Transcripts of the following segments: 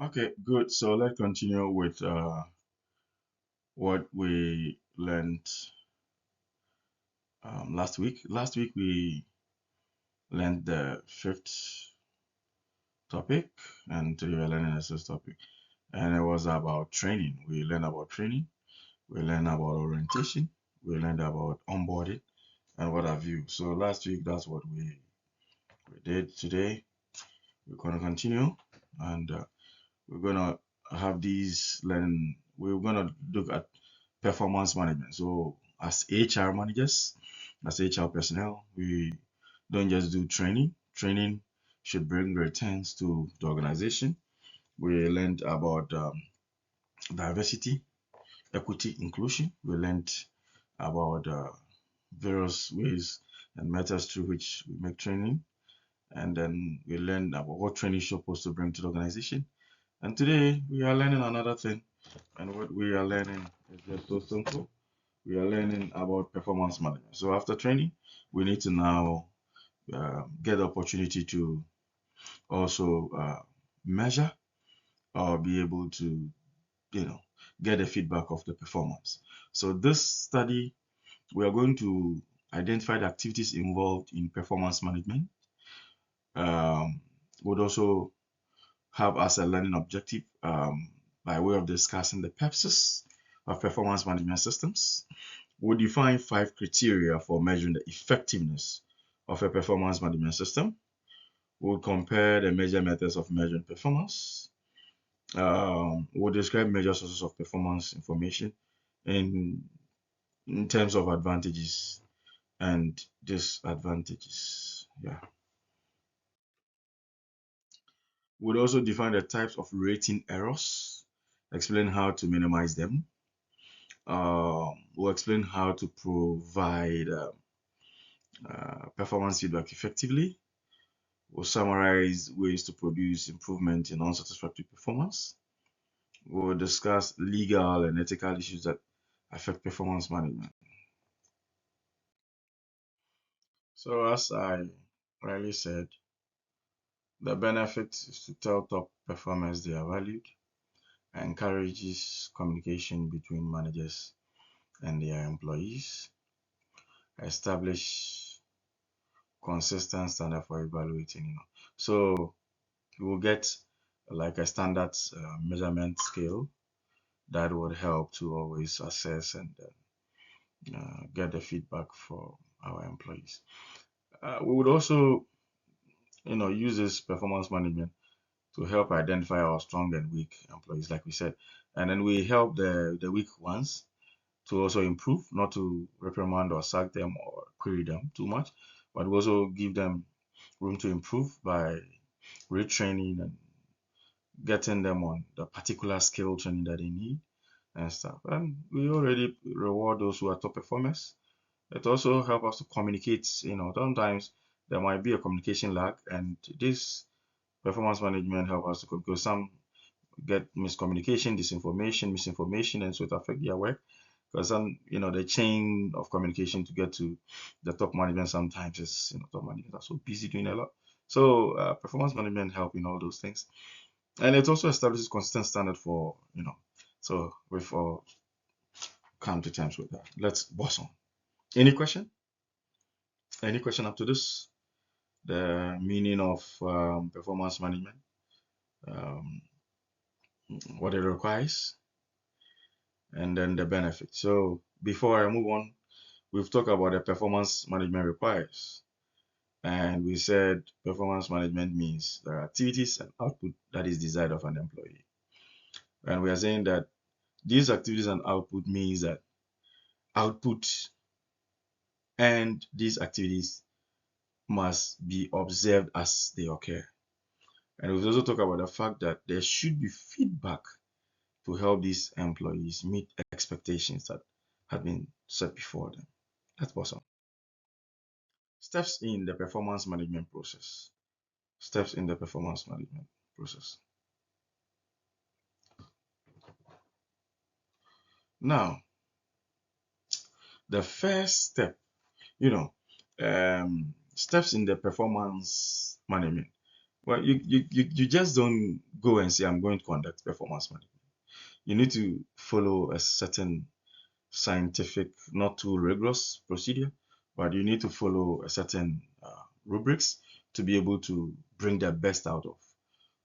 Okay, good. So let's continue with what we learned last week. Last week we learned the fifth topic, and today we're learning the sixth topic, and it was about training. We learned about training. We learned about orientation. We learned about onboarding and what have you. So last week that's what we did. Today we're going to continue, and we're going to have these learning. We're going to look at performance management. So as HR managers, as HR personnel, we don't just do training. Training should bring returns to the organization. We learned about diversity, equity, inclusion. We learned about various ways and methods through which we make training. And then we learned about what training is supposed to bring to the organization. And today we are learning another thing. And what we are learning is just so simple. We are learning about performance management. So after training, we need to now get the opportunity to also measure or be able to, you know, get the feedback of the performance. So this study, we are going to identify the activities involved in performance management. Would also have as a learning objective by way of discussing the purposes of performance management systems. We define 5 criteria for measuring the effectiveness of a performance management system. We'll compare the major methods of measuring performance. We'll describe major sources of performance information in, in terms of advantages and disadvantages. Yeah. We'll also define the types of rating errors, explain how to minimize them. We'll explain how to provide performance feedback effectively. We'll summarize ways to produce improvement in unsatisfactory performance. We'll discuss legal and ethical issues that affect performance management. So, as I rightly said, the benefit is to tell top performers they are valued, encourages communication between managers and their employees, establish consistent standard for evaluating. So you will get like a standard measurement scale that would help to always assess and get the feedback for our employees. We would also, use this performance management to help identify our strong and weak employees, like we said, and then we help the weak ones to also improve, not to reprimand or sack them or query them too much, but we also give them room to improve by retraining and getting them on the particular skill training that they need and stuff. And we already reward those who are top performers. It also helps us to communicate. Sometimes there might be a communication lag, and this performance management help us to because some get miscommunication, disinformation, misinformation, and so it affect their work. Because the chain of communication to get to the top management sometimes is, top management are so busy doing a lot. So performance management help in all those things, and it also establishes consistent standard for, so we've all come to terms with that. Let's boss on. Any question? Any question up to this? The meaning of performance management, um, what it requires, and then the benefits. So before I move on, we've talked about the performance management requires. And we said performance management means there are activities and output that is desired of an employee. And we are saying that these activities and output means that output and these activities must be observed as they occur. And we've also talked about the fact that there should be feedback to help these employees meet expectations that have been set before them. That's awesome. Steps in the performance management process. Steps in the performance management process. Now, the first step, steps in the performance management. Well, you just don't go and say, I'm going to conduct performance management. You need to follow a certain scientific, not too rigorous procedure, but you need to follow a certain rubrics to be able to bring the best out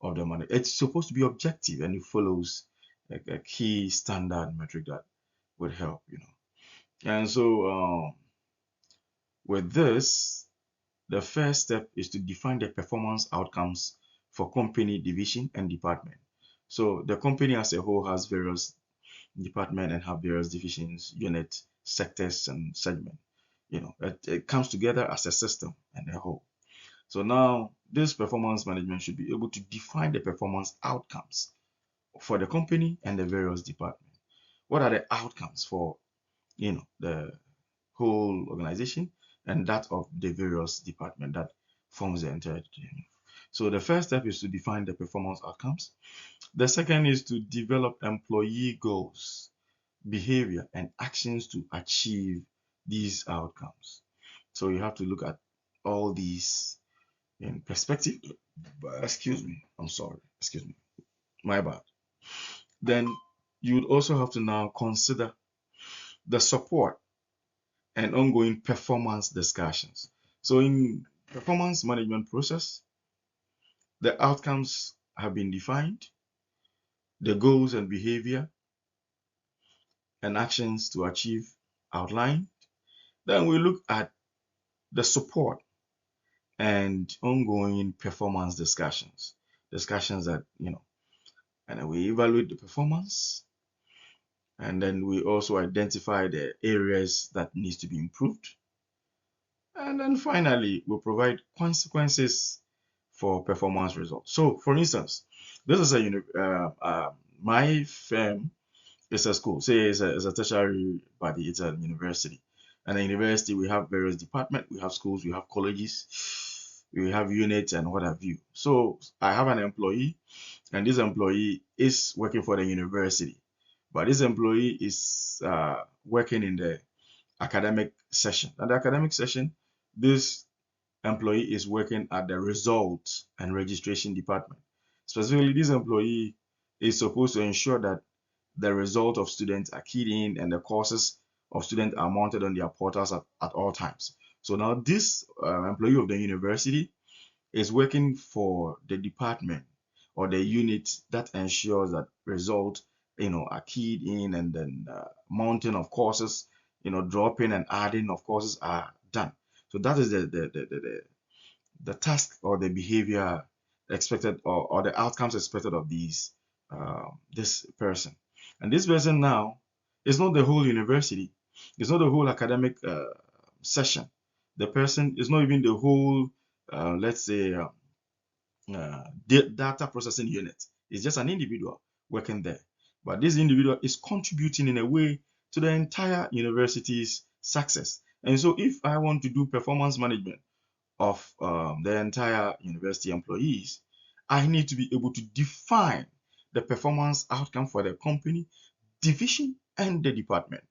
of the money. It's supposed to be objective and it follows a key standard metric that would help, you know. And so with this, the first step is to define the performance outcomes for company, division, and department. So the company as a whole has various departments and have various divisions, units, sectors, and segments. You know, it comes together as a system and a whole. So now this performance management should be able to define the performance outcomes for the company and the various departments. What are the outcomes for, you know, the whole organization and that of the various department that forms the entire team. So the first step is to define the performance outcomes. The second is to develop employee goals, behavior, and actions to achieve these outcomes. So you have to look at all these in perspective. Excuse me, I'm sorry. Excuse me, my bad. Then you would also have to now consider the support and ongoing performance discussions. So in performance management process, the outcomes have been defined, the goals and behavior and actions to achieve outlined. Then we look at the support and ongoing performance discussions. Discussions that, you know, and then we evaluate the performance and then we also identify the areas that needs to be improved. And then finally, we provide consequences for performance results. So, for instance, this is my firm is a school, say it's a tertiary body, it's a university. And in university, we have various departments, we have schools, we have colleges, we have units, and what have you. So, I have an employee, and this employee is working for the university, but this employee is working in the academic session. At the academic session, this employee is working at the results and registration department. Specifically, this employee is supposed to ensure that the result of students are keyed in and the courses of students are mounted on their portals at all times. So now this employee of the university is working for the department or the unit that ensures that results, you know, are keyed in and then mounting of courses, you know, dropping and adding of courses are done. So that is the task or the behavior expected or the outcomes expected of this person. And this person now is not the whole university, it's not the whole academic session. The person is not even the whole, let's say, data processing unit. It's just an individual working there. But this individual is contributing in a way to the entire university's success. And so if I want to do performance management of the entire university employees, I need to be able to define the performance outcome for the company, division, and the department,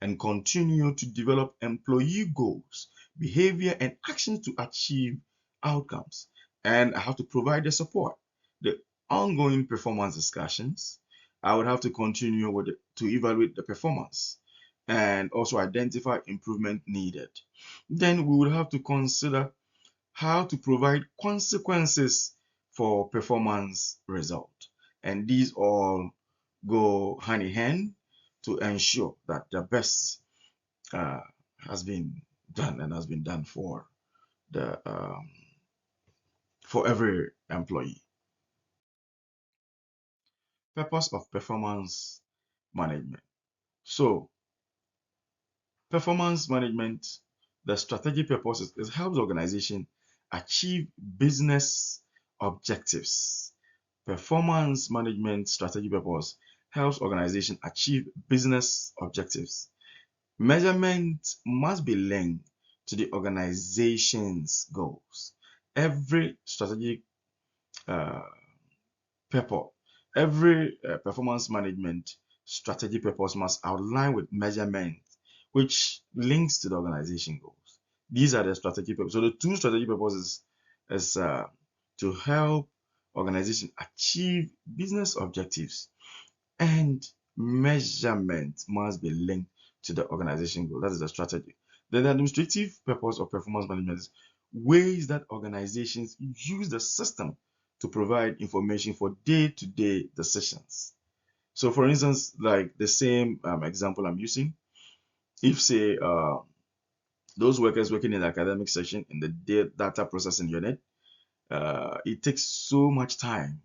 and continue to develop employee goals, behavior, and actions to achieve outcomes. And I have to provide the support, the ongoing performance discussions. I would have to continue to evaluate the performance and also identify improvement needed. Then we would have to consider how to provide consequences for performance result. And these all go hand in hand to ensure that the best uh, has been done and has been done the for every employee. Purpose of performance management. So performance management, the strategic purpose is it helps organization achieve business objectives. Performance management strategy purpose helps organization achieve business objectives. Measurement must be linked to the organization's goals. Every strategic uh, purpose, every performance management strategy purpose must outline with measurement, which links to the organization goals. These are the strategic purposes. So the two strategic purposes is to help organizations achieve business objectives, and measurement must be linked to the organization goal. That is the strategy. Then the administrative purpose of performance management is ways that organizations use the system to provide information for day-to-day decisions. So, for instance, like the same example I'm using, if say those workers working in the academic section in the data processing unit, it takes so much time.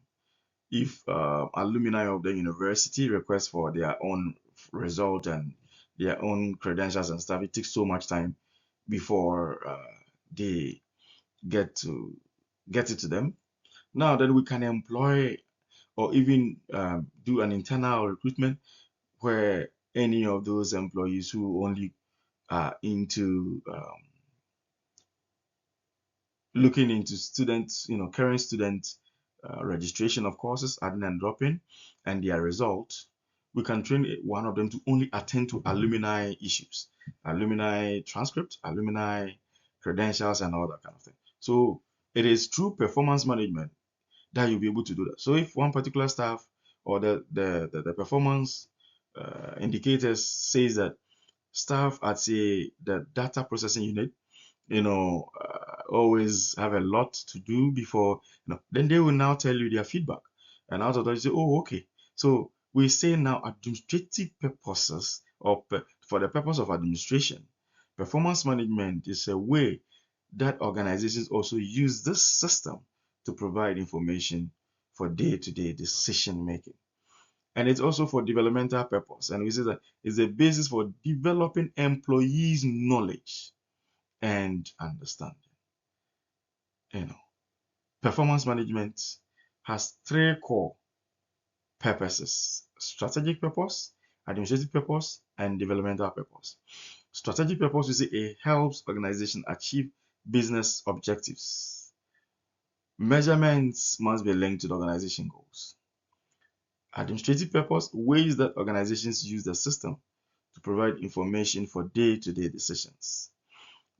If alumni of the university request for their own result and their own credentials and stuff, it takes so much time before they get it to them. Now then, we can employ or even do an internal recruitment where any of those employees who only are into looking into students, current student registration of courses, adding and dropping, and their results, we can train one of them to only attend to alumni issues, alumni transcript, alumni credentials, and all that kind of thing. So it is through performance management that you'll be able to do that. So if one particular staff or the performance indicators says that staff at say the data processing unit always have a lot to do before, then they will now tell you their feedback. And out of that, you say, oh, okay. So we say now administrative purposes or for the purpose of administration, performance management is a way that organizations also use this system to provide information for day-to-day decision making. And it's also for developmental purpose. And we say that it's a basis for developing employees' knowledge and understanding. Performance management has three core purposes: strategic purpose, administrative purpose, and developmental purpose. Strategic purpose, we say it helps organization achieve business objectives. Measurements must be linked to the organization goals. Administrative purpose, ways that organizations use the system to provide information for day-to-day decisions.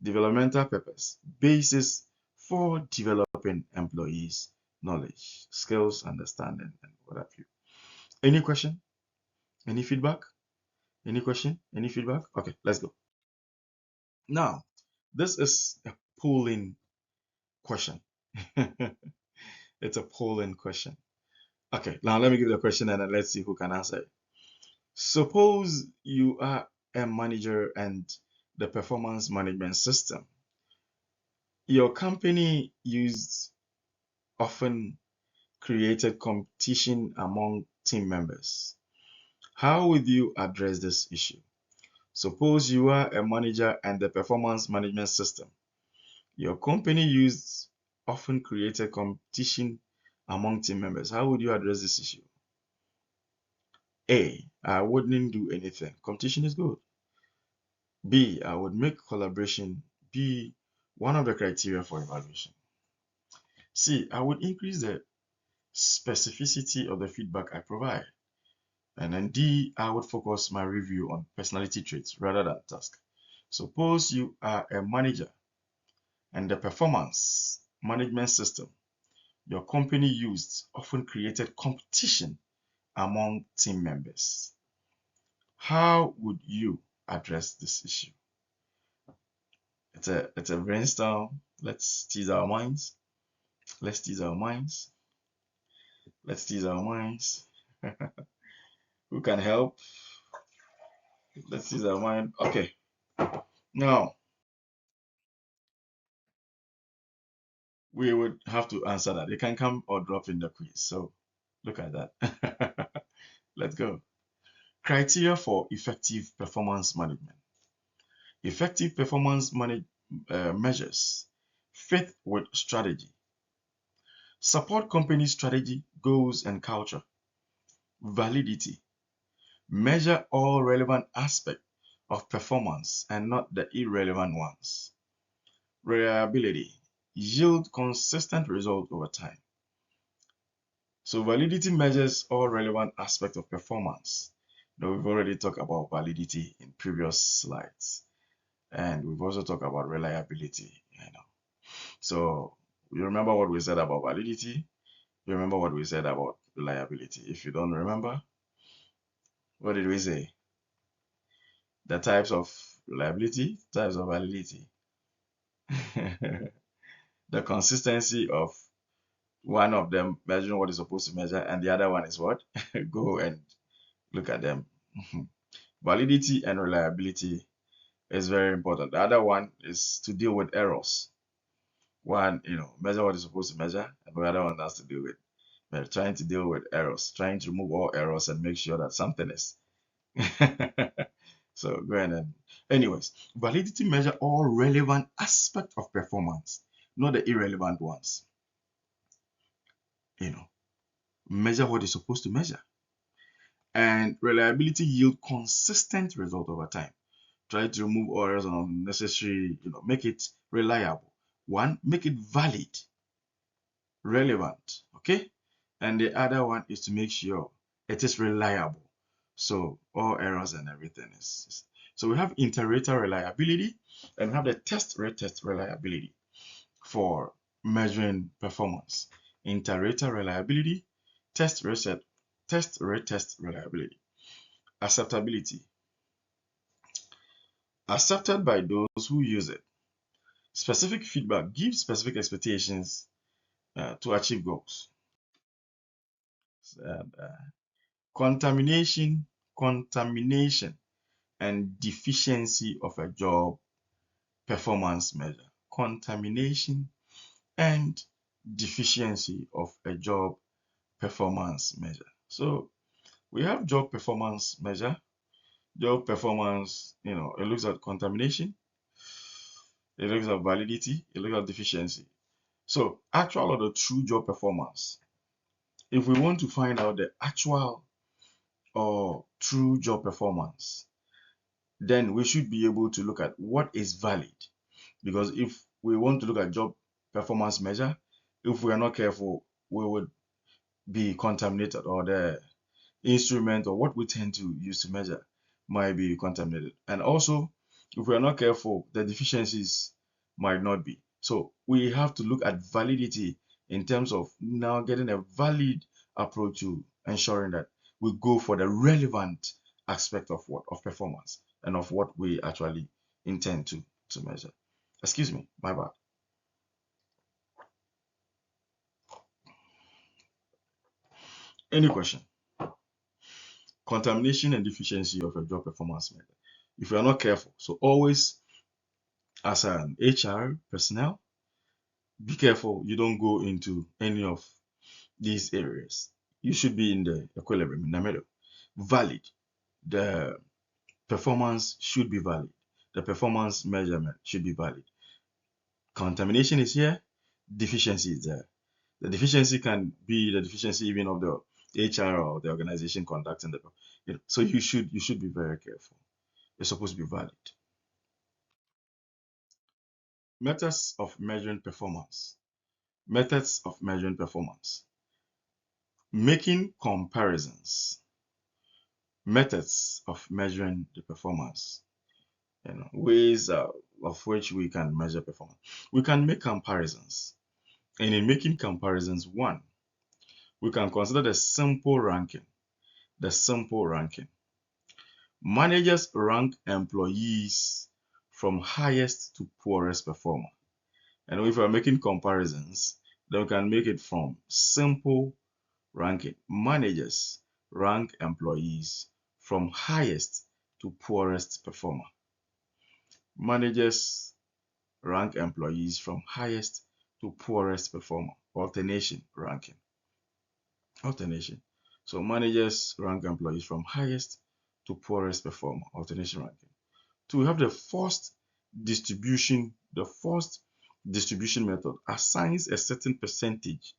Developmental purpose, basis for developing employees' knowledge, skills, understanding, and what have you. Any question? Any feedback? Any question? Any feedback? Okay, let's go. Now, this is a polling question. It's a polling question. Okay, now let me give the question and then let's see who can answer it. Suppose you are a manager and the performance management system. Your company used often created competition among team members. How would you address this issue? Suppose you are a manager and the performance management system. Your company used often created competition among team members. How would you address this issue? A, I wouldn't do anything. Competition is good. B, I would make collaboration be one of the criteria for evaluation. C, I would increase the specificity of the feedback I provide. And then D, I would focus my review on personality traits rather than task. Suppose you are a manager and the performance management system your company used often created competition among team members. How would you address this issue? It's a brainstorm. Let's tease our minds. Let's tease our minds. Let's tease our minds. Who can help? Let's tease our mind. Okay. Now we would have to answer that. You can come or drop in the quiz. So look at that. Let's go. Criteria for effective performance management. Effective performance measures fit with strategy. Support company strategy, goals, and culture. Validity. Measure all relevant aspects of performance and not the irrelevant ones. Reliability. Yield consistent results over time. So validity measures all relevant aspects of performance. Now, we've already talked about validity in previous slides, and we've also talked about reliability. So you remember what we said about validity? You remember what we said about reliability? If you don't remember, what did we say? The types of reliability, types of validity. The consistency of one of them measuring what is supposed to measure, and the other one is what? Go and look at them. Validity and reliability is very important. The other one is to deal with errors. One, measure what is supposed to measure, and the other one has to do with trying to deal with errors, trying to remove all errors and make sure that something is. So go ahead and, anyways, validity measure all relevant aspects of performance, not the irrelevant ones. Measure what is supposed to measure. And reliability yield consistent result over time. Try to remove all errors and unnecessary, make it reliable. One, make it valid, relevant, okay? And the other one is to make sure it is reliable. So all errors and everything is. So we have inter-rater reliability and we have the test-retest reliability for measuring performance. Inter-rater reliability, test-retest reliability. Acceptability. Accepted by those who use it. Specific feedback gives specific expectations to achieve goals. And, contamination and deficiency of a job performance measure. Contamination and deficiency of a job performance measure. So we have job performance measure. Job performance, it looks at contamination, it looks at validity, it looks at deficiency. So actual or the true job performance. If we want to find out the actual or true job performance, then we should be able to look at what is valid. Because if we want to look at job performance measure, if we are not careful, we would be contaminated, or the instrument or what we tend to use to measure might be contaminated. And also, if we are not careful, the deficiencies might not be. So we have to look at validity in terms of now getting a valid approach to ensuring that we go for the relevant aspect of performance and of what we actually intend to measure. Excuse me, my bad. Any question? Contamination and deficiency of a job performance measure. If you are not careful, so always as an HR personnel, be careful you don't go into any of these areas. You should be in the equilibrium, in the middle. Valid. The performance should be valid. The performance measurement should be valid. Contamination is here, deficiency is there. The deficiency can be the deficiency even of the HR or the organization conducting the, so you should be very careful. It's supposed to be valid. Methods of measuring performance. Methods of measuring performance. Making comparisons. Methods of measuring the performance. Ways of which we can measure performance. We can make comparisons. And in making comparisons, one, we can consider the simple ranking. The simple ranking. Managers rank employees from highest to poorest performer. And if we're making comparisons, then we can make it from simple ranking. Managers rank employees from highest to poorest performer. Managers rank employees from highest to poorest performer. Alternation ranking. Alternation. So managers rank employees from highest to poorest performer. Alternation ranking. So we have the forced distribution. The forced distribution method assigns a certain percentage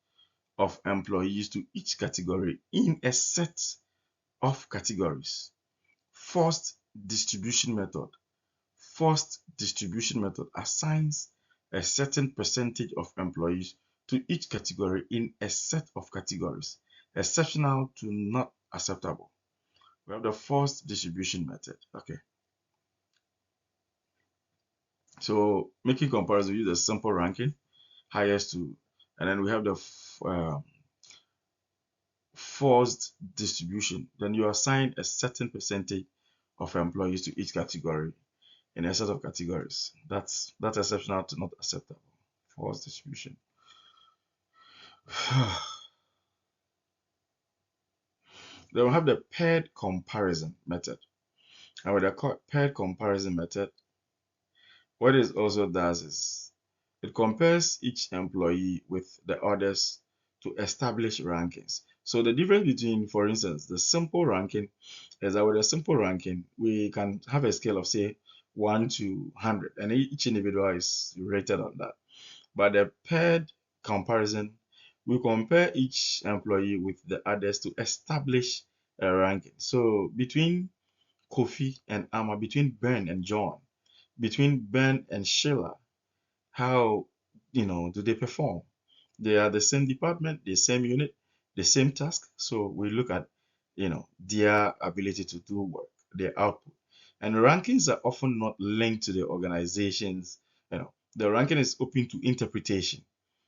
of employees to each category in a set of categories. Forced distribution method. Forced distribution method assigns a certain percentage of employees to each category in a set of categories. Exceptional to not acceptable. We have the forced distribution method. Okay. So making comparison, we use a simple ranking, highest to And then we have the forced distribution. Then you assign a certain percentage of employees to each category in a set of categories. That's exceptional to not acceptable. Forced distribution. Then we have the paired comparison method. And with the paired comparison method, what it also does is it compares each employee with the others to establish rankings. So the difference between, for instance, the simple ranking is that with a simple ranking, we can have a scale of say 1 to 100, and each individual is rated on that. But the paired comparison, we compare each employee with the others to establish a ranking. So between Kofi and Amma, between Ben and John, between Ben and Sheila, how do they perform? They are the same department, the same unit, the same task. So we look at their ability to do work, their output. And rankings are often not linked to the organizations. The ranking is open to interpretation.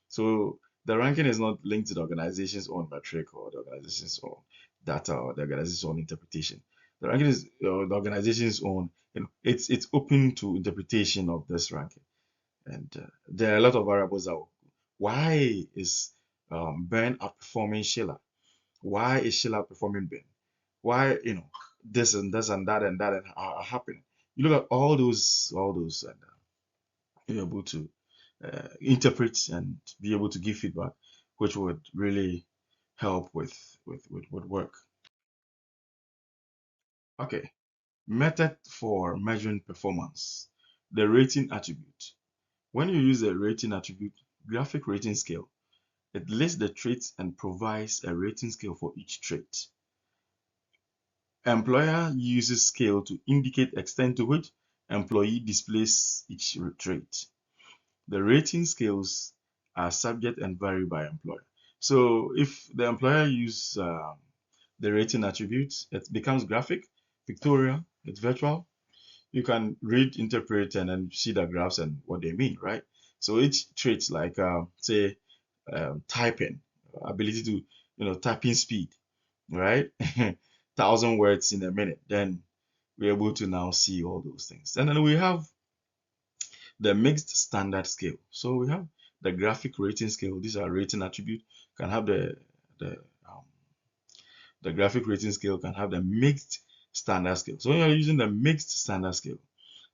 So the ranking is not linked to the organization's own metric or the organization's own data or the organization's own interpretation. The ranking is the organization's own. It's open to interpretation of this ranking, and there are a lot of variables that why is Ben outperforming Sheila? Why is Sheila outperforming Ben? Why this and this and that and that are happening? You look at all those, and you're able to interpret and be able to give feedback, which would really help with work. Okay, method for measuring performance. The rating attribute. When you use a rating attribute, graphic rating scale, it lists the traits and provides a rating scale for each trait. Employer uses scale to indicate extent to which employee displays each trait. The rating scales are subject and vary by employer. So if the employer uses the rating attributes, it becomes graphic, pictorial, it's virtual. You can read, interpret, and then see the graphs and what they mean, right? So each trait, like say typing, ability to typing speed, right? 1,000 words in a minute, then we're able to now see all those things. And then we have the mixed standard scale. So we have the graphic rating scale. These are rating attribute. Can have the um, the graphic rating scale can have the mixed standard scale. So when you're using the mixed standard scale,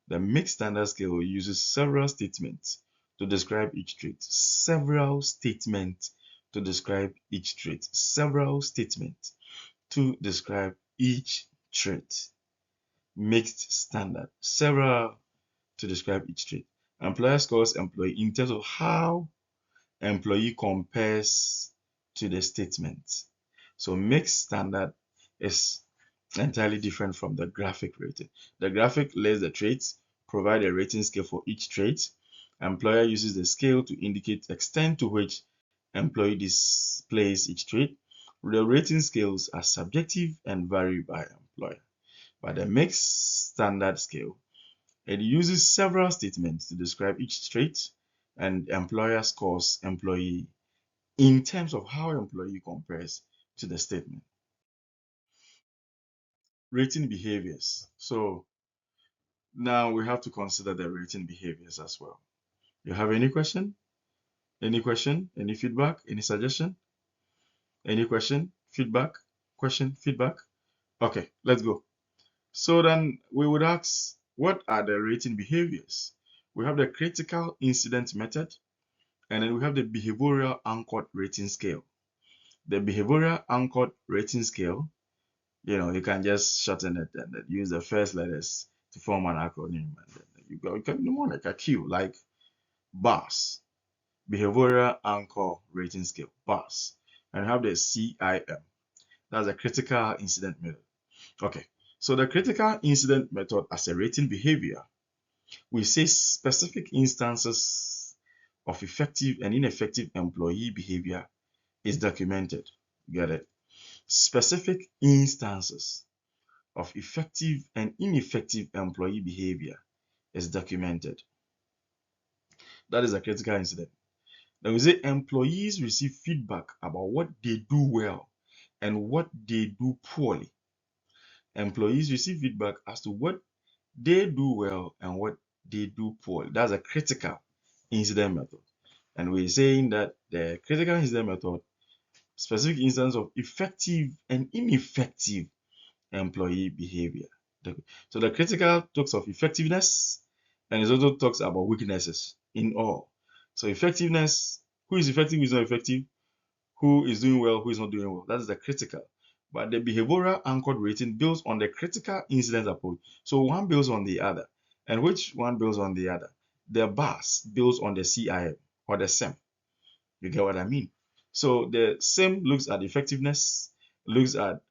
the mixed standard scale uses several statements to describe each trait. Several statements to describe each trait. Several statements to describe each trait. Mixed standard. Several to describe each trait. Employer scores employee in terms of how employee compares to the statement. So mixed standard is entirely different from the graphic rating. The graphic lists the traits, provide a rating scale for each trait. Employer uses the scale to indicate the extent to which employee displays each trait. The rating scales are subjective and vary by employer. But the mixed standard scale, it uses several statements to describe each trait, and employer scores employee in terms of how employee compares to the statement. Rating behaviors. So now we have to consider the rating behaviors as well. You have any question? Any question? Any feedback? Any suggestion? Any question? Feedback? Question? Feedback? Okay, let's go. So then we would ask, what are the rating behaviors? We have the critical incident method, and then we have the behavioral anchored rating scale. The behavioral anchored rating scale, you can just shorten it and then use the first letters to form an acronym, and then you can do more like a Q, like BAS, behavioral anchor rating scale, BAS, and have the CIM. That's a critical incident method. Okay, so the critical incident method as a rating behavior, we say specific instances of effective and ineffective employee behavior is documented. Get it? Specific instances of effective and ineffective employee behavior is documented. That is a critical incident. Then we say employees receive feedback about what they do well and what they do poorly. Employees receive feedback as to what they do well and what they do poorly. That's a critical incident method. And we're saying that the critical incident method, specific instance of effective and ineffective employee behavior. So the critical talks of effectiveness and it also talks about weaknesses in all. So effectiveness, who is effective, who is not effective, who is doing well, who is not doing well. That is the critical. But the behavioral anchored rating builds on the critical incident approach. So one builds on the other. And which one builds on the other? The BAS builds on the CIM or the SEM. You get what I mean? So the SEM looks at effectiveness, looks at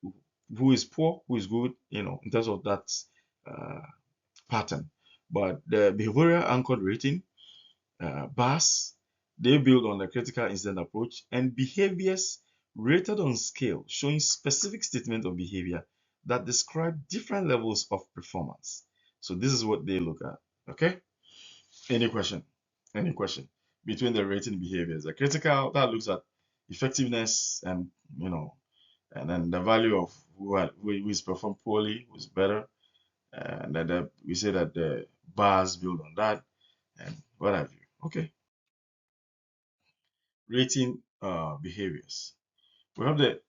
who is poor, who is good, in terms of that uh, pattern. But the behavioral anchored rating, BAS, they build on the critical incident approach and behaviors rated on scale, showing specific statements of behavior that describe different levels of performance. So this is what they look at. Okay. Any question? Any question? Between the rating behaviors, the critical that looks at effectiveness and and then the value of who is performed poorly, who's better, and then we say that the bars build on that and what have you. Okay, rating behaviors. We have the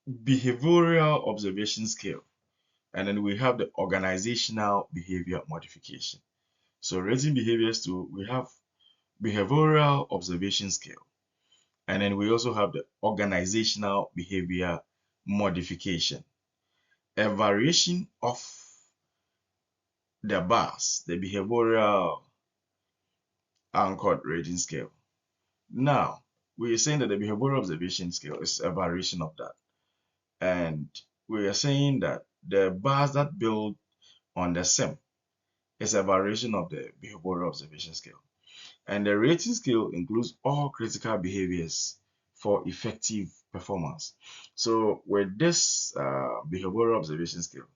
behavioral observation scale, and then we have the organizational behavior modification. So rating behaviors too, we have behavioral observation scale, and then we also have the organizational behavior modification. A variation of the BAS, the behavioral anchored rating scale. Now, we are saying that the behavioral observation scale is a variation of that. And we are saying that the bars that build on the SEM is a variation of the behavioral observation scale. And the rating scale includes all critical behaviors for effective performance. So with this behavioral observation scale,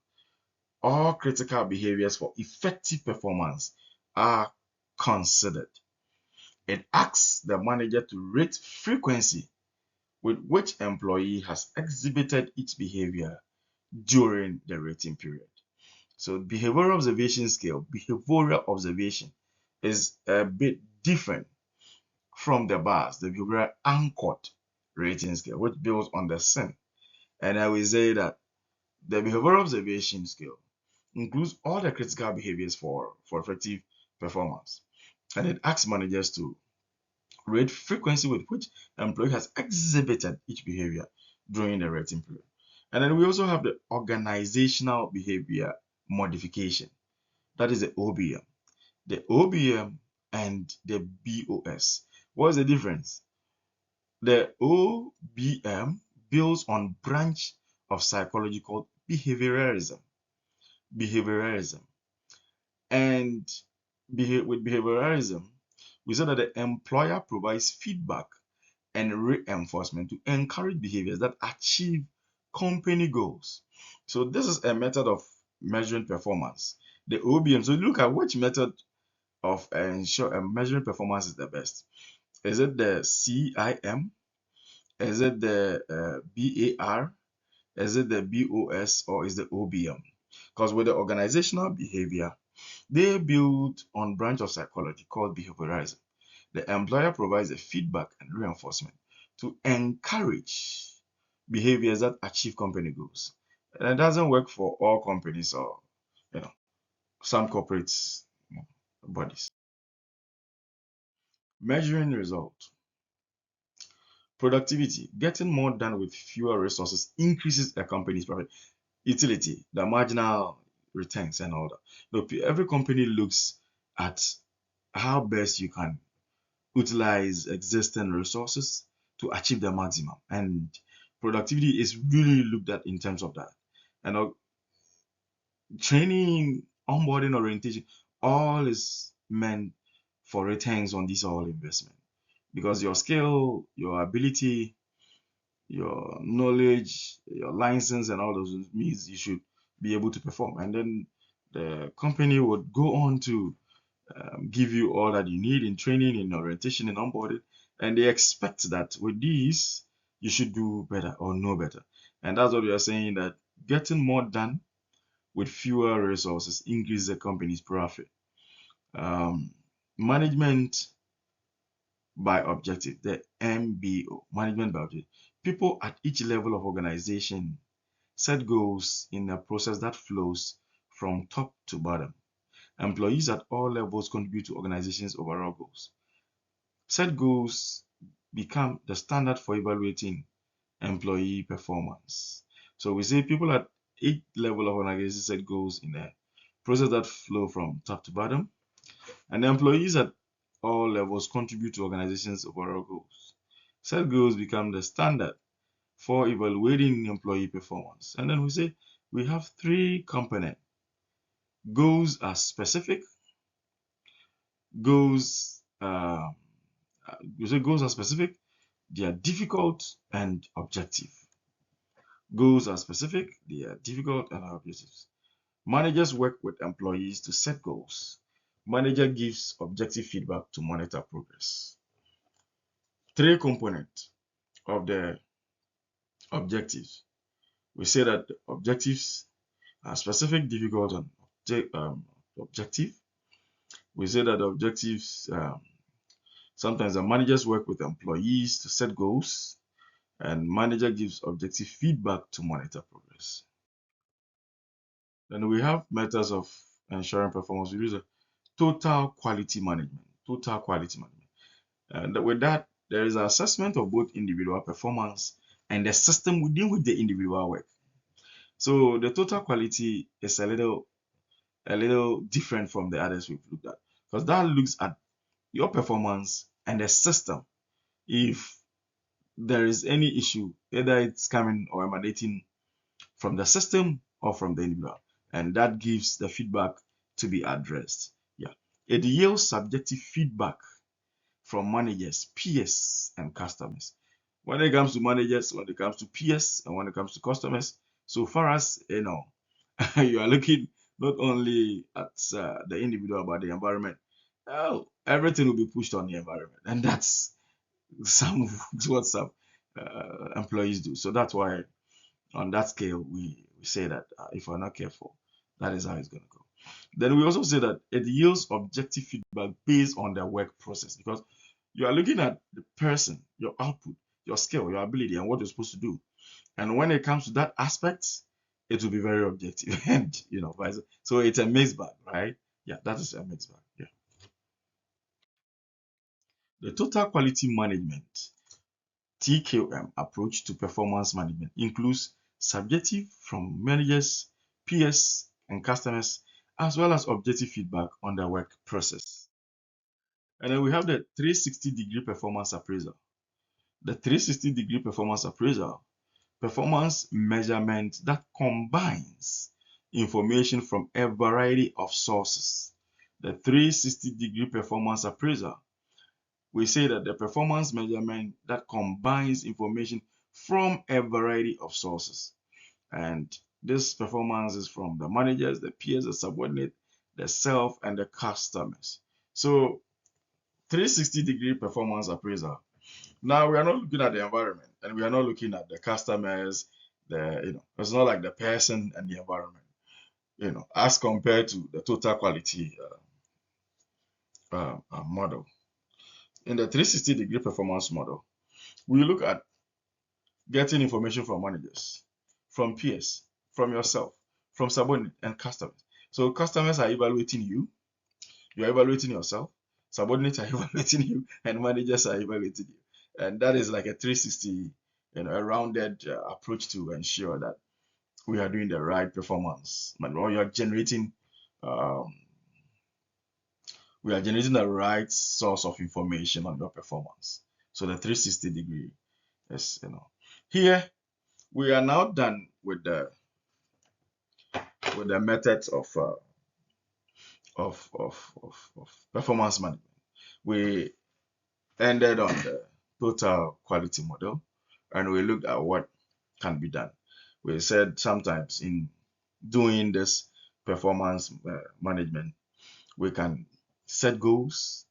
all critical behaviors for effective performance are considered. It asks the manager to rate frequency with which employee has exhibited each behavior during the rating period. So behavioral observation is a bit different from the bars, the behavioral anchored rating scale, which builds on the SIN. And I will say that the behavioral observation scale includes all the critical behaviors for effective performance. And it asks managers to rate frequency with which employee has exhibited each behavior during the rating period. And then we also have the organizational behavior modification. That is the OBM. The OBM and the BOS. What's the difference? The OBM builds on branch of psychology called behavioralism. Behavioralism. And with behavioralism, we said that the employer provides feedback and reinforcement to encourage behaviors that achieve company goals. So this is a method of measuring performance. The OBM. So look at which method of measuring performance is the best. Is it the CIM? Is it the BAR? Is it the BOS or is the OBM? Because with the organizational behavior, they build on branch of psychology called behaviorism. The employer provides a feedback and reinforcement to encourage behaviors that achieve company goals. And it doesn't work for all companies or you know some corporates bodies. Measuring results. Productivity. Getting more done with fewer resources increases a company's profit. Utility, the marginal returns and all that. Look, every company looks at how best you can utilize existing resources to achieve the maximum. And productivity is really looked at in terms of that. And training, onboarding, orientation, all is meant for returns on this all investment. Because your skill, your ability, your knowledge, your license, and all those means you should be able to perform. And then the company would go on to give you all that you need in training, in orientation, in onboarding, and they expect that with these you should do better or know better. And that's what we are saying, that getting more done with fewer resources increases the company's profit. Um, Management by objective, the MBO, management by objective. People at each level of organization set goals in a process that flows from top to bottom. Employees at all levels contribute to organization's overall goals. Set goals become the standard for evaluating employee performance. So we say people at each level of organization set goals in a process that flow from top to bottom, and the employees at all levels contribute to organization's overall goals. Set goals become the standard for evaluating employee performance. And then we say we have three components. Goals are specific. Goals, we say goals are specific. They are difficult and objective. Goals are specific. They are difficult and objective. Managers work with employees to set goals. Manager gives objective feedback to monitor progress. Three components of the objectives. We say that the objectives are specific, difficult, and objective. We say that the objectives, sometimes the managers work with employees to set goals, and manager gives objective feedback to monitor progress. Then we have methods of ensuring performance. We use a total quality management. Total quality management. And with that, there is an assessment of both individual performance and the system within which the individual work. So the total quality is a little different from the others we've looked at, because that looks at your performance and the system. If there is any issue, either it's coming or emanating from the system or from the individual, and that gives the feedback to be addressed. Yeah, it yields subjective feedback from managers, peers, and customers. When it comes to managers, when it comes to peers, and when it comes to customers, so far as you know, you are looking not only at the individual but the environment. Everything will be pushed on the environment, and that's some what some employees do. So that's why on that scale we say that if we're not careful, that is how it's going to go. Then we also say that it yields objective feedback based on the work process, because you are looking at the person, your output, your skill, your ability, and what you're supposed to do. And when it comes to that aspect, it will be very objective, and vice. So it's a mixed bag, right? Yeah, that is a mixed bag. Yeah. The total quality management (TQM) approach to performance management includes subjective from managers, peers, and customers, as well as objective feedback on the work process. And then we have the 360-degree performance appraisal. The 360-degree performance appraisal, performance measurement that combines information from a variety of sources. The 360-degree performance appraisal, we say that the performance measurement that combines information from a variety of sources. And this performance is from the managers, the peers, the subordinate, the self, and the customers. So 360-degree performance appraisal. Now we are not looking at the environment, and we are not looking at the customers. It's not like the person and the environment. As compared to the total quality model. In the 360-degree performance model, we look at getting information from managers, from peers, from yourself, from subordinate and customers. So customers are evaluating you, you are evaluating yourself, subordinates are evaluating you, and managers are evaluating you. And that is like a 360, a rounded approach to ensure that we are doing the right performance. Or um, we are generating the right source of information on your performance. So the 360 degree is, here we are now done with the methods of performance management. We ended on the total quality model, and we looked at what can be done. We said sometimes in doing this performance management, we can set goals.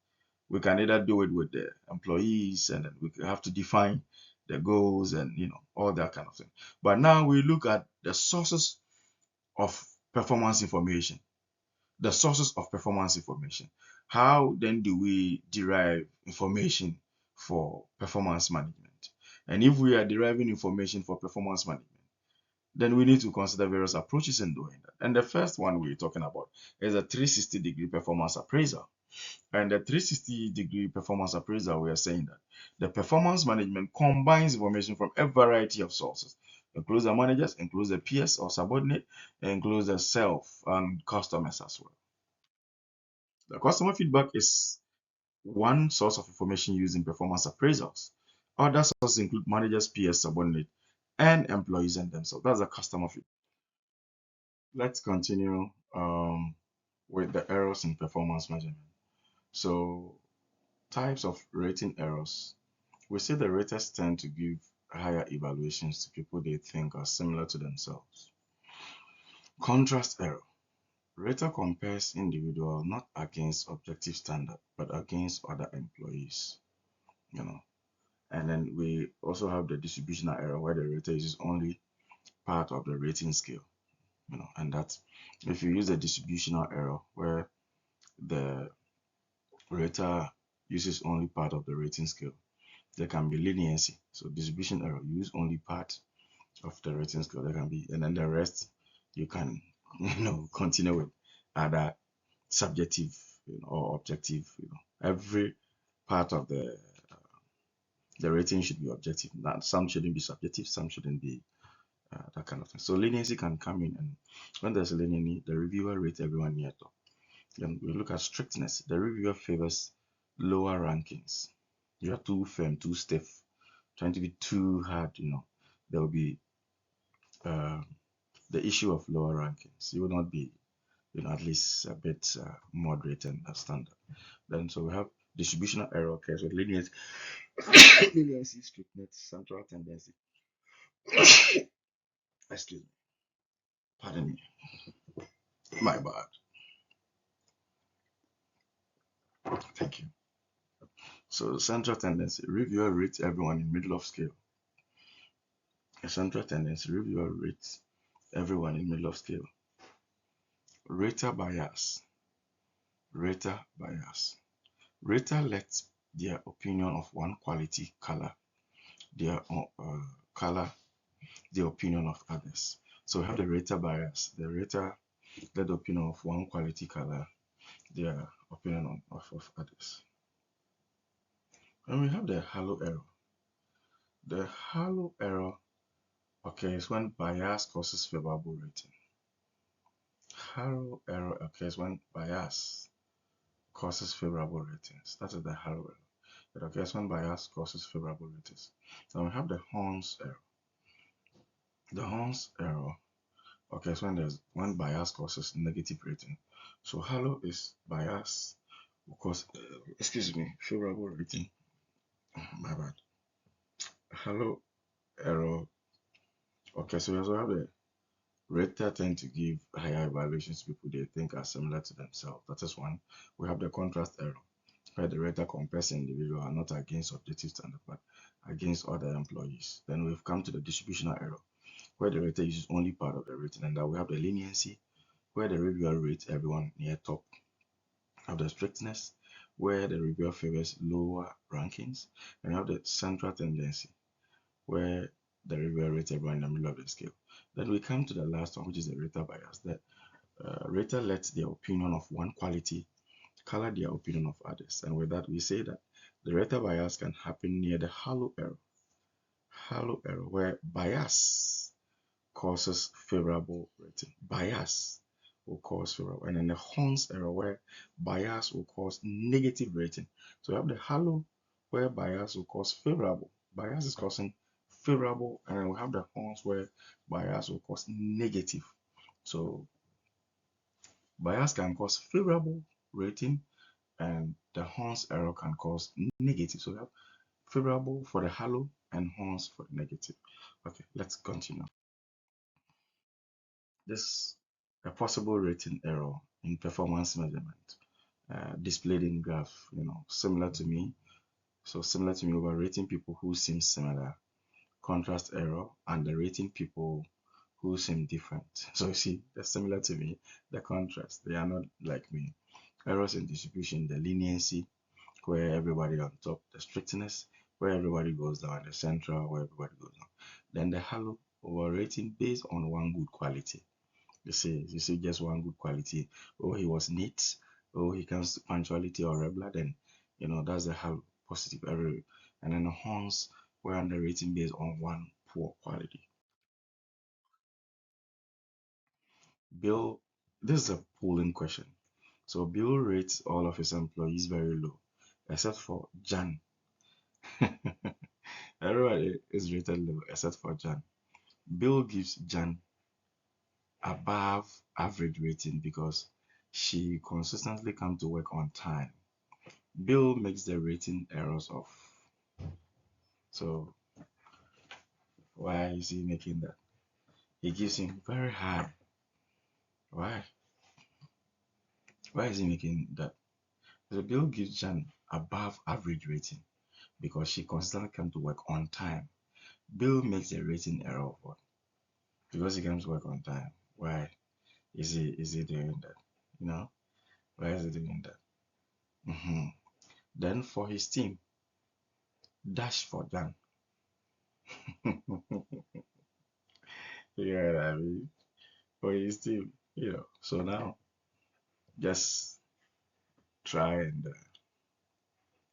We can either do it with the employees, and then we have to define the goals and all that kind of thing. But now we look at the sources of performance information. The sources of performance information. How then do we derive information for performance management? And if we are deriving information for performance management, then we need to consider various approaches in doing that. And the first one we're talking about is a 360-degree performance appraisal. And the 360-degree performance appraisal, we are saying that the performance management combines information from a variety of sources, includes the managers, includes the peers or subordinate, includes the self and customers as well. The customer feedback is one source of information used in performance appraisals. Other sources include managers, peers, subordinate, and employees and themselves. That's the customer feedback. Let's continue with the errors in performance measurement. So, types of rating errors. We see the raters tend to give higher evaluations to people they think are similar to themselves. Contrast error. Rater compares individual not against objective standard, but against other employees. You know, and then we also have the distributional error where the rater uses only part of the rating scale. And that if you use the distributional error where the rater uses only part of the rating scale, there can be leniency. So distribution error, you use only part of the rating scale. There can be, and then the rest you can continue with other subjective or objective. Every part of the rating should be objective. That some shouldn't be subjective, some shouldn't be that kind of thing. So leniency can come in, and when there's leniency, the reviewer rates everyone near top. Then we look at strictness. The reviewer favors lower rankings. You are too firm, too stiff, trying to be too hard. There will be uh, the issue of lower rankings. You will not be, at least a bit moderate and standard. Then so we have distributional error occurs with leniency, leniency, strictness, central tendency. Excuse me. Pardon me. My bad. Thank you. So central tendency, reviewer rates everyone in middle of scale. A central tendency, reviewer rates everyone in middle of scale. Rater bias. Rater bias. Rater lets their opinion of one quality their color the opinion of others. So we have the rater bias. The rater let the opinion of one quality color their opinion of others. And we have the halo error. The halo error occurs when bias causes favorable rating. Halo error occurs when bias causes favorable ratings. That is the halo error. It occurs when bias causes favorable ratings. Then we have the horns error. The horns error occurs when bias causes negative rating. So halo is bias will cause favorable rating. My bad. Halo error. Okay, so we also have the rater tend to give higher evaluations to people they think are similar to themselves. That is one. We have the contrast error, where the rater compares individual not against objective standard, but against other employees. Then we've come to the distributional error, where the rater uses only part of the rating, and that we have the leniency, where the reviewer rates everyone near top. Have the strictness, where the reviewer favors lower rankings, and have the central tendency, where the reviewer rates everyone in the middle of the scale. Then we come to the last one, which is the rater bias. The rater lets their opinion of one quality color their opinion of others. And with that, we say that the rater bias can happen near the halo error. Halo error, where bias causes favorable rating. Bias will cause favorable. And then the horns error, where bias will cause negative rating. So we have the halo, where bias will cause favorable. Bias is causing favorable, and then we have the horns where bias will cause negative. So bias can cause favorable rating, and the horns error can cause negative. So we have favorable for the halo and horns for the negative. Okay, let's continue. This a possible rating error in performance measurement. displayed in graph, similar to me. So similar to me, overrating people who seem similar, contrast error, underrating people who seem different. So you see, they're similar to me, the contrast, they are not like me. Errors in distribution, the leniency, where everybody on top, the strictness, where everybody goes down, the central, where everybody goes down. Then the halo, overrating based on one good quality. You see just one good quality. Oh, he was neat. Oh, he comes to punctuality or regular. Then, that's the halo, positive error. And then the horns were underrating based on one poor quality. Bill, this is a polling question. So Bill rates all of his employees very low, except for Jan. Everybody is rated low except for Jan. Bill gives Jan above average rating because she consistently comes to work on time. Bill makes the rating errors off. So why is he making that? He gives him very high. Why? Why is he making that? So Bill gives Jan above average rating because she consistently comes to work on time. Bill makes the rating error of what? Because he comes to work on time. Why is he doing that? You know? Why is he doing that? Then for his team, dash for Jan. Yeah, I mean, for his team, So now, just try and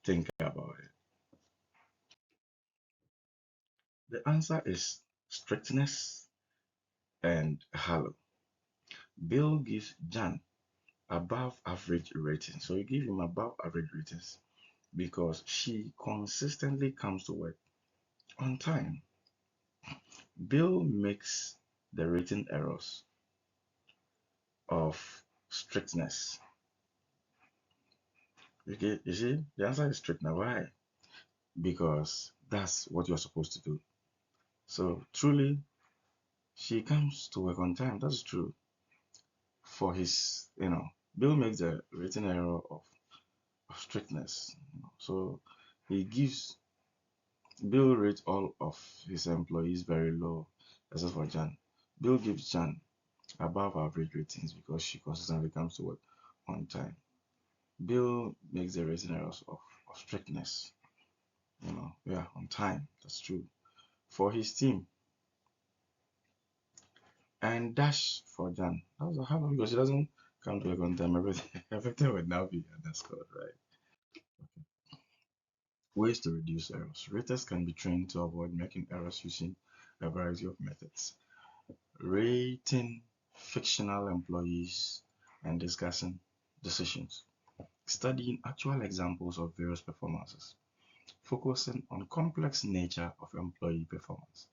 think about it. The answer is strictness and halo. Bill gives Jan above average rating. So you give him above average ratings because she consistently comes to work on time. Bill makes the rating errors of strictness. Okay, you see, the answer is strictness. Why? Because that's what you're supposed to do. So truly, she comes to work on time. That's true. For his, Bill makes the rating error of strictness. So he gives Bill rates all of his employees very low, except for Jan. Bill gives Jan above average ratings because she consistently comes to work on time. Bill makes the rating errors of strictness, yeah, on time. That's true. For his team, and dash for Jan. That was a hard one because she doesn't come to work on time. Everything, everything would now be underscored, right? Ways to reduce errors. Raters can be trained to avoid making errors using a variety of methods. Rating fictional employees and discussing decisions. Studying actual examples of various performances. Focusing on complex nature of employee performance.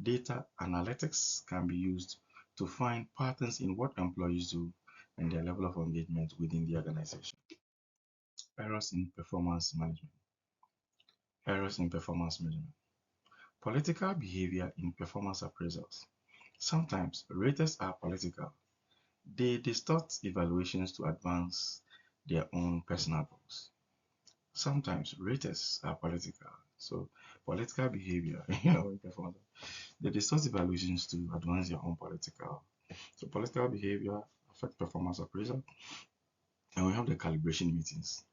Data analytics can be used to find patterns in what employees do and their level of engagement within the organization. Errors in performance management. Errors in performance management. Political behavior in performance appraisals. Sometimes raters are political. They distort evaluations to advance their own personal goals. Sometimes raters are political. So political behavior, in performance, they distort evaluations to advance their own political. So political behavior affect performance appraisal, and we have the calibration meetings.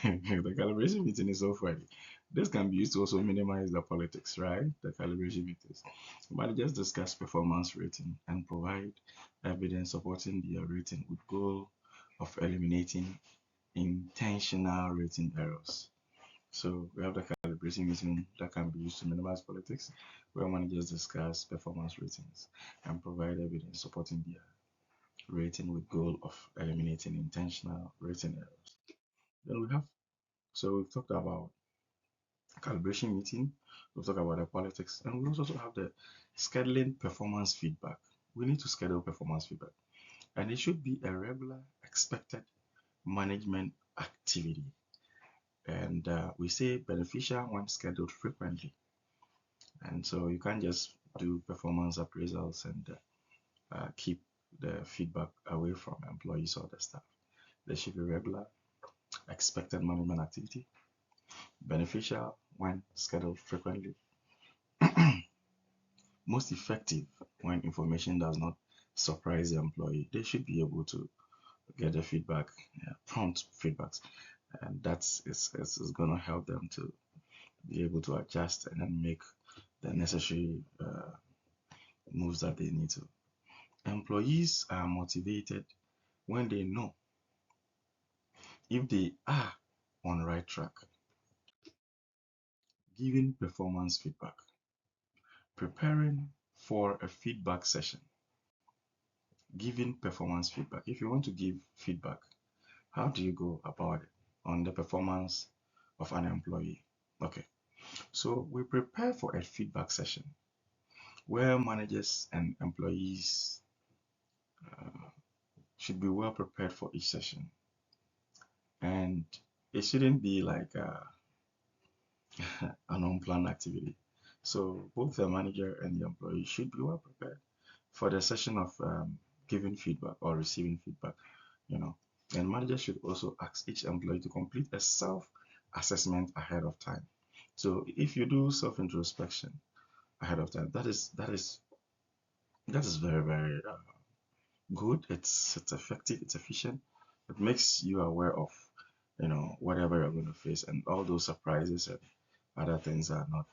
The calibration meeting is so funny. This can be used to also minimize the politics, right? The calibration meetings. Managers discuss performance rating and provide evidence supporting their rating with goal of eliminating intentional rating errors. So we have the calibration meeting that can be used to minimize politics, where managers discuss performance ratings and provide evidence supporting their rating with goal of eliminating intentional rating errors. Then we have, so we've talked about calibration meeting, we've talked about the politics, and we also have the scheduling performance feedback. We need to schedule performance feedback, and it should be a regular, expected management activity. And we say beneficial when scheduled frequently. And so you can't just do performance appraisals and keep the feedback away from employees or the staff. They should be regular, expected management activity, beneficial when scheduled frequently, most effective when information does not surprise the employee. They should be able to get the feedback, prompt feedbacks, and is going to help them to be able to adjust and then make the necessary moves that they need to. Employees are motivated when they know if they are on right track. Giving performance feedback, preparing for a feedback session, giving performance feedback. If you want to give feedback, how do you go about it on the performance of an employee? Okay, so we prepare for a feedback session where managers and employees uh, should be well prepared for each session. And it shouldn't be like an unplanned activity. So both the manager and the employee should be well prepared for the session of giving feedback or receiving feedback, you know. And manager should also ask each employee to complete a self-assessment ahead of time. So if you do self-introspection ahead of time, that is very good. It's effective. It's efficient. It makes you aware of whatever you're going to face, and all those surprises and other things are not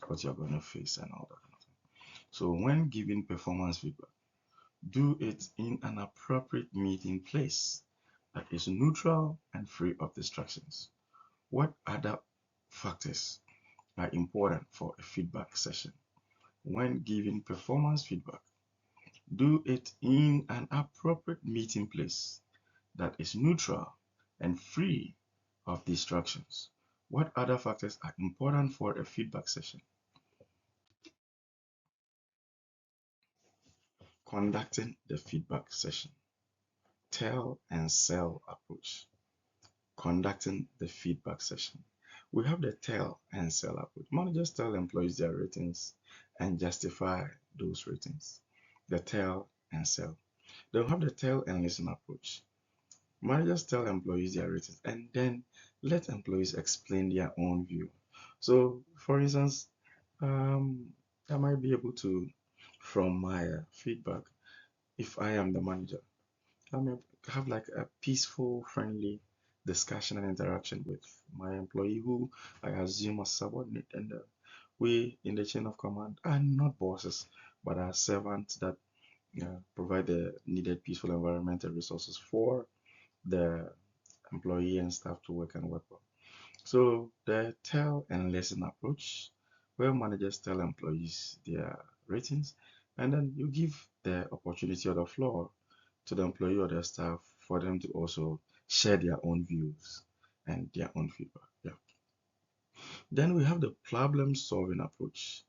what you're going to face and all that kind of thing. So when giving performance feedback, do it in an appropriate meeting place that is neutral and free of distractions. What other factors are important for a feedback session? When giving performance feedback, do it in an appropriate meeting place that is neutral and free of distractions. What other factors are important for a feedback session? Conducting the feedback session. Tell and sell approach. Conducting the feedback session. We have the tell and sell approach. Managers tell employees their ratings and justify those ratings. The tell and sell. They'll have the tell and listen approach. Managers tell employees their ratings and then let employees explain their own view. So, for instance, I might be able to, from my feedback, if I am the manager, I may have like a peaceful, friendly discussion and interaction with my employee who I assume are subordinate, and we in the chain of command are not bosses, but are servants that provide the needed peaceful environment and resources for the employee and staff to work and work well. So the tell and listen approach, where managers tell employees their ratings, and then you give the opportunity or the floor to the employee or their staff for them to also share their own views and their own feedback. Yeah. Then we have the problem solving approach.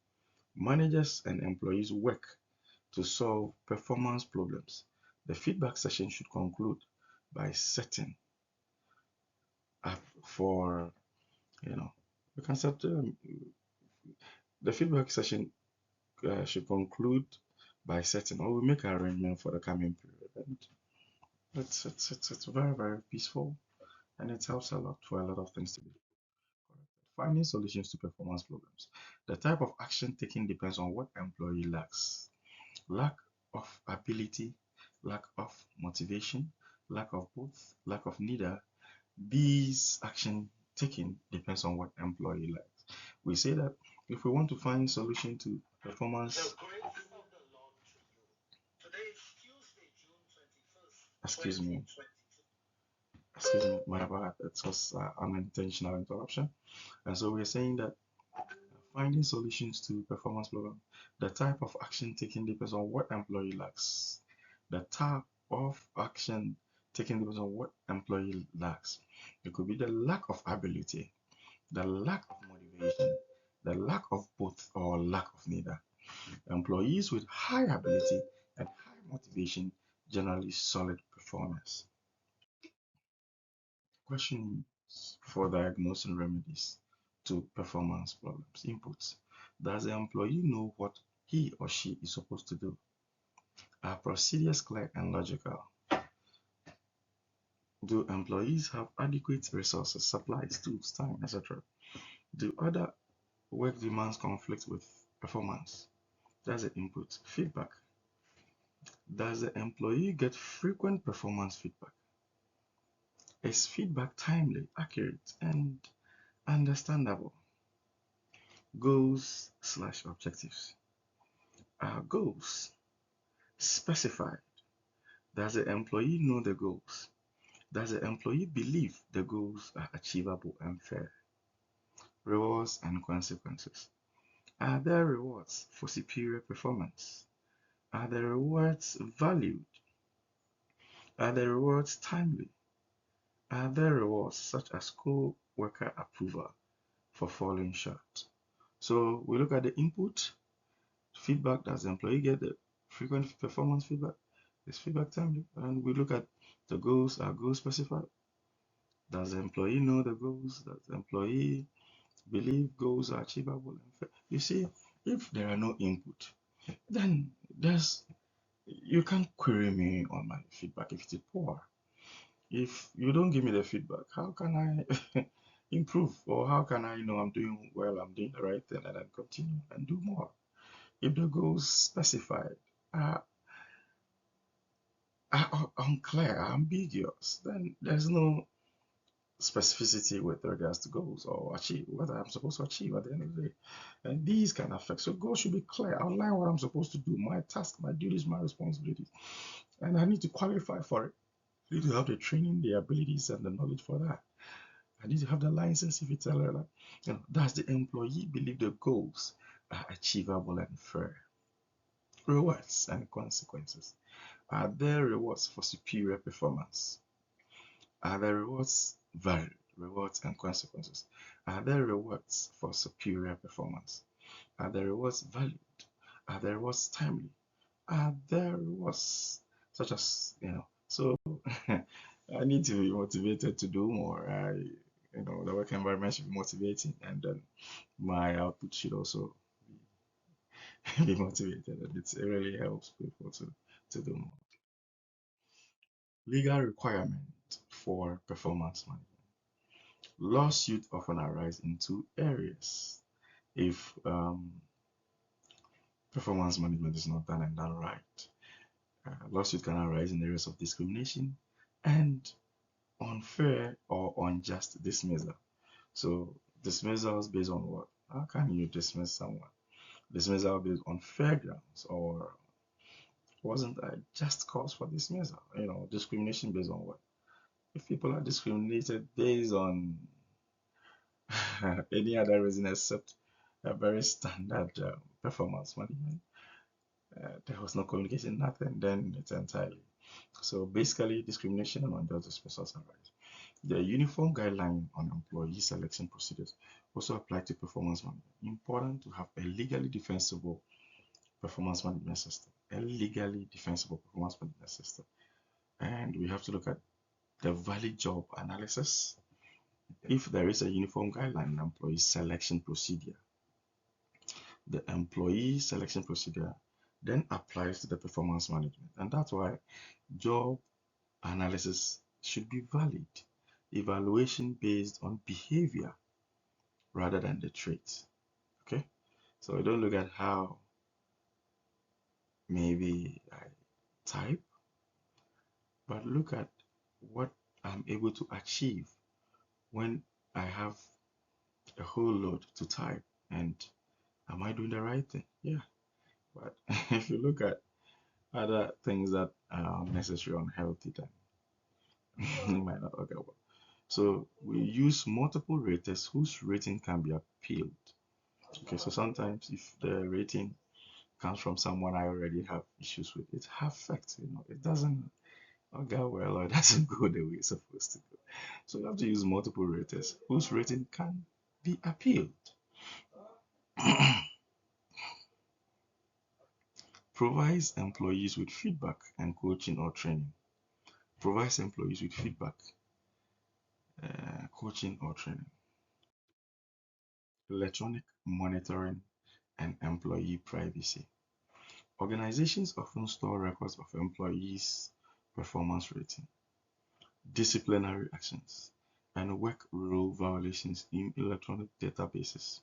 Managers and employees work to solve performance problems. The feedback session should conclude by setting up for, you know, we can set the feedback session should conclude by setting, or we make an arrangement for the coming period. And it's very peaceful, and it helps a lot for a lot of things to be corrected. Finding solutions to performance problems. The type of action taken depends on what employee lacks. Lack of ability, lack of motivation, lack of both, lack of neither. These action taken depends on what employee lacks. We say that if we want to find solution to performance, excuse me, my bad, it was unintentional interruption. And so we're saying that finding solutions to performance problem, the type of action taken depends on what employee lacks. The type of action taken depends on what employee lacks. It could be the lack of ability, the lack of motivation, the lack of both, or lack of neither. Employees with high ability and high motivation generally solid performers. Questions for diagnosing remedies to performance problems. Inputs. Does the employee know what he or she is supposed to do? Are procedures clear and logical? Do employees have adequate resources, supplies, tools, time, etc.? Do other work demands conflict with performance? That's the input. Feedback. Does the employee get frequent performance feedback? Is feedback timely, accurate, and understandable? Goals slash objectives. Are goals specified? Does the employee know the goals? Does the employee believe the goals are achievable and fair? Rewards and consequences. Are there rewards for superior performance? Are the rewards valued? Are the rewards timely? Are there rewards such as co-worker approval for falling short? So we look at the input, feedback. Does the employee get the frequent performance feedback? Is feedback timely? And we look at the goals. Are goals specified? Does the employee know the goals? Does the employee believe goals are achievable and fair? You see, if there are no input, then there's you can't query me on my feedback if it's poor. If you don't give me the feedback, how can I improve? Or how can I know I'm doing well, I'm doing the right thing, and then continue and do more? If the goals specified are, are unclear, ambiguous, then there's no specificity with regards to goals or achieve what I'm supposed to achieve at the end of the day. And these can affect. So goals should be clear. Outline what I'm supposed to do, my task, my duties, my responsibilities. And I need to qualify for it. I need to have the training, the abilities, and the knowledge for that. I need to have the license if it's a learner. Does the employee believe the goals are achievable and fair? Rewards and consequences. Are there rewards for superior performance? Are there rewards varied? Rewards and consequences. Are there rewards for superior performance? Are there rewards valued? Are there rewards timely? Are there rewards such as, so I need to be motivated to do more. The work environment should be motivating, and then my output should also be motivated. And it really helps people to do more. Legal requirement for performance management. Lawsuits often arise in two areas. If performance management is not done and done right, lawsuit can arise in areas of discrimination and unfair or unjust dismissal. So dismissals based on what? How can you dismiss someone? Dismissal based on fair grounds, or wasn't a just cause for dismissal? Discrimination based on what? If people are discriminated based on any other reason except a very standard performance management, there was no communication, nothing, then it's entirely. So basically, discrimination and unjust dismissals arise. The uniform guideline on employee selection procedures also apply to performance management. Important to have a legally defensible performance management system. A legally defensible performance management system. And we have to look at the valid job analysis. If there is a uniform guideline on employee selection procedure, the employee selection procedure then applies to the performance management. And that's why job analysis should be valid. Evaluation based on behavior rather than the traits. Okay, so we don't look at how maybe I type, but look at what I'm able to achieve when I have a whole load to type, and am I doing the right thing? Yeah, but if you look at other things that are necessary or unhealthy, then it might not work out well. So we use multiple raters whose rating can be appealed. Okay, so sometimes if the rating comes from someone I already have issues with, it affects, it doesn't go well or it doesn't go the way it's supposed to go. So you have to use multiple raters whose rating can be appealed. Provides employees with feedback and coaching or training. Provides employees with feedback, coaching or training. Electronic monitoring and employee privacy. Organizations often store records of employees' performance rating. disciplinary actions, and work rule violations in electronic databases.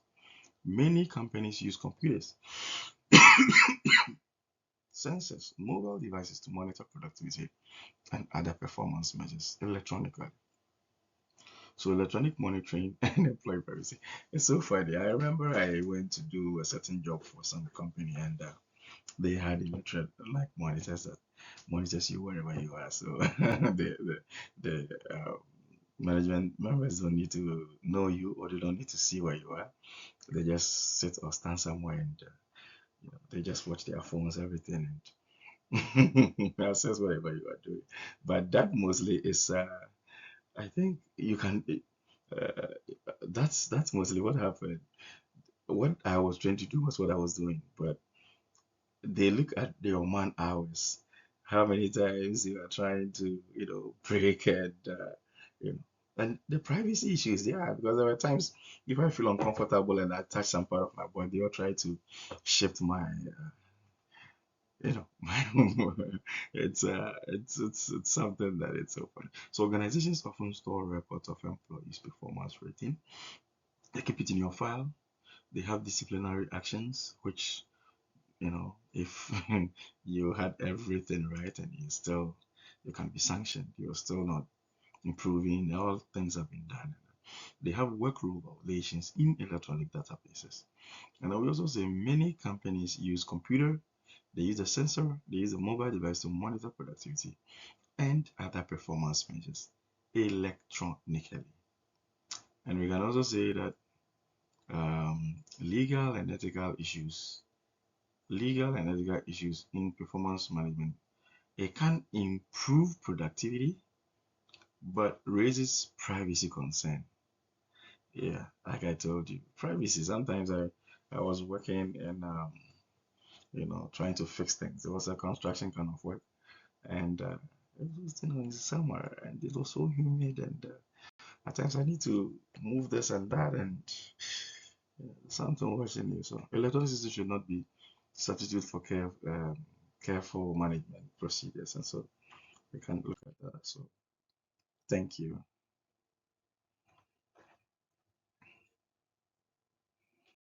Many companies use computers, sensors, mobile devices to monitor productivity and other performance measures electronically. So electronic monitoring and employee privacy. It's so funny. I remember I went to do a certain job for some company, and they had electronic like monitors that monitors you wherever you are. So the management members don't need to know you, or they don't need to see where you are. They just sit or stand somewhere, and they just watch their phones, everything, and access whatever you are doing. But that mostly is, I think you can. Uh, that's mostly what happened. What I was trying to do was what I was doing, but they look at your man hours, how many times you are trying to, break, and you know, and the privacy issues there, because there were times if I feel uncomfortable and I touch some part of my body or try to shift my, my, it's something that it's so funny. So organizations often store records of employees' performance rating. They keep it in your file. They have disciplinary actions, which if you had everything right and you can be sanctioned, you're still not improving, all things have been done. They have work rule violations in electronic databases. And I will also say many companies use computer, they use a sensor, they use a mobile device to monitor productivity and other performance measures electronically. And we can also say that legal and ethical issues, in performance management, it can improve productivity, but raises privacy concern. Yeah, like I told you, privacy. Sometimes I was working and trying to fix things. It was a construction kind of work, and it was in summer, and it was so humid, and at times I need to move this and that, and something was in you. So electricity should not be substitute for careful management procedures, and so we can look at that. So thank you.